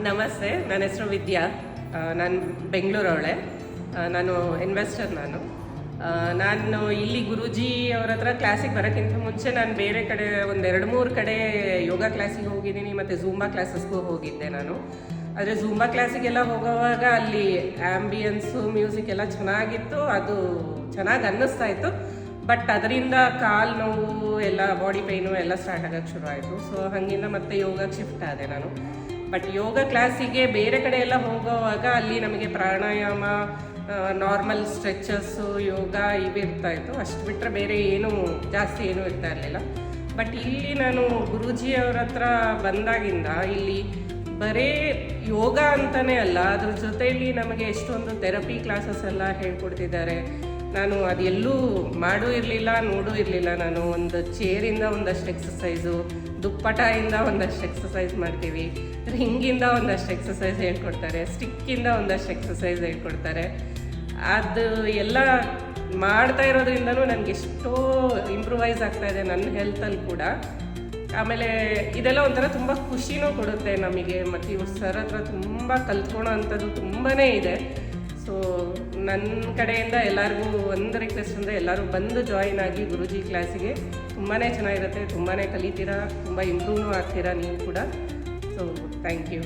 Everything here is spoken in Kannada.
ನಮಸ್ತೆ, ನನ್ನ ಹೆಸರು ವಿದ್ಯಾ. ನಾನು ಬೆಂಗಳೂರವಳೆ. ನಾನು ಇನ್ವೆಸ್ಟರ್. ನಾನು ಇಲ್ಲಿ ಗುರೂಜಿ ಅವ್ರ ಹತ್ರ ಕ್ಲಾಸಿಗೆ ಬರೋಕ್ಕಿಂತ ಮುಂಚೆ ನಾನು ಬೇರೆ ಕಡೆ ಒಂದು 2-3 ಕಡೆ ಯೋಗ ಕ್ಲಾಸಿಗೆ ಹೋಗಿದ್ದೀನಿ ಮತ್ತು ಝೂಂಬಾ ಕ್ಲಾಸಸ್ಗೂ ಹೋಗಿದ್ದೆ ನಾನು. ಆದರೆ ಝೂಂಬಾ ಕ್ಲಾಸಿಗೆಲ್ಲ ಹೋಗೋವಾಗ ಅಲ್ಲಿ ಆ್ಯಂಬಿಯನ್ಸು ಮ್ಯೂಸಿಕ್ ಎಲ್ಲ ಚೆನ್ನಾಗಿತ್ತು, ಅದು ಚೆನ್ನಾಗಿ ಅನ್ನಿಸ್ತಾ ಇತ್ತು. ಬಟ್ ಅದರಿಂದ ಕಾಲು ನೋವು ಎಲ್ಲ ಬಾಡಿ ಪೇಯ್ನು ಎಲ್ಲ ಸ್ಟಾರ್ಟ್ ಆಗೋಕ್ಕೆ ಶುರು ಆಯಿತು. ಸೊ ಹಾಗಿಂದ ಮತ್ತೆ ಯೋಗಕ್ಕೆ ಶಿಫ್ಟ್ ಆದೆ ನಾನು. ಬಟ್ ಯೋಗ ಕ್ಲಾಸಿಗೆ ಬೇರೆ ಕಡೆ ಎಲ್ಲ ಹೋಗೋವಾಗ ಅಲ್ಲಿ ನಮಗೆ ಪ್ರಾಣಾಯಾಮ, ನಾರ್ಮಲ್ ಸ್ಟ್ರೆಚಸ್ಸು, ಯೋಗ ಇವು ಇರ್ತಾಯಿತ್ತು. ಅಷ್ಟು ಬಿಟ್ಟರೆ ಬೇರೆ ಜಾಸ್ತಿ ಏನೂ ಇರ್ತಾ ಇರಲಿಲ್ಲ. ಬಟ್ ಇಲ್ಲಿ ನಾನು ಗುರೂಜಿ ಅವ್ರ ಹತ್ರ ಬಂದಾಗಿಂದ ಇಲ್ಲಿ ಬರೀ ಯೋಗ ಅಂತಲೇ ಅಲ್ಲ, ಅದ್ರ ಜೊತೆಯಲ್ಲಿ ನಮಗೆ ಎಷ್ಟೊಂದು ಥೆರಪಿ ಕ್ಲಾಸಸ್ ಎಲ್ಲ ಹೇಳ್ಕೊಡ್ತಿದ್ದಾರೆ. ನಾನು ಅದೆಲ್ಲೂ ಮಾಡೂ ಇರಲಿಲ್ಲ, ನೋಡೂ ಇರಲಿಲ್ಲ. ನಾನು ಒಂದು ಚೇರಿಂದ ಒಂದಷ್ಟು ಎಕ್ಸಸೈಸು, ದುಪ್ಪಟಾಯಿಂದ ಒಂದಷ್ಟು ಎಕ್ಸಸೈಸ್ ಮಾಡ್ತೀವಿ, ರಿಂಗಿಂದ ಒಂದಷ್ಟು ಎಕ್ಸಸೈಸ್ ಹೇಳ್ಕೊಡ್ತಾರೆ, ಸ್ಟಿಕ್ಕಿಂದ ಒಂದಷ್ಟು ಎಕ್ಸಸೈಸ್ ಹೇಳ್ಕೊಡ್ತಾರೆ. ಅದು ಎಲ್ಲ ಮಾಡ್ತಾ ಇರೋದ್ರಿಂದನೂ ನನಗೆ ಎಷ್ಟೋ ಇಂಪ್ರೂವೈಸ್ ಆಗ್ತಾಯಿದೆ ನನ್ನ ಹೆಲ್ತಲ್ಲಿ ಕೂಡ. ಆಮೇಲೆ ಇದೆಲ್ಲ ಒಂಥರ ತುಂಬ ಖುಷಿನೂ ಕೊಡುತ್ತೆ ನಮಗೆ. ಮತ್ತು ಇವ್ರ ಸರ್ ಹತ್ರ ತುಂಬ ಕಲ್ತ್ಕೊಳ್ಳೋ ಅಂಥದ್ದು ತುಂಬಾ ಇದೆ. ಸೊ ನನ್ನ ಕಡೆಯಿಂದ ಎಲ್ಲರಿಗೂ ಒಂದು ರಿಕ್ವೆಸ್ಟ್ ಅಂದರೆ ಎಲ್ಲರೂ ಬಂದು ಜಾಯಿನ್ ಆಗಿ ಗುರೂಜಿ ಕ್ಲಾಸಿಗೆ. ತುಂಬಾ ಚೆನ್ನಾಗಿರುತ್ತೆ, ತುಂಬಾ ಕಲಿತೀರಾ, ತುಂಬ ಇಂಪ್ರೂವ್ನೂ ಆಗ್ತೀರಾ ನೀವು ಕೂಡ. So thank you.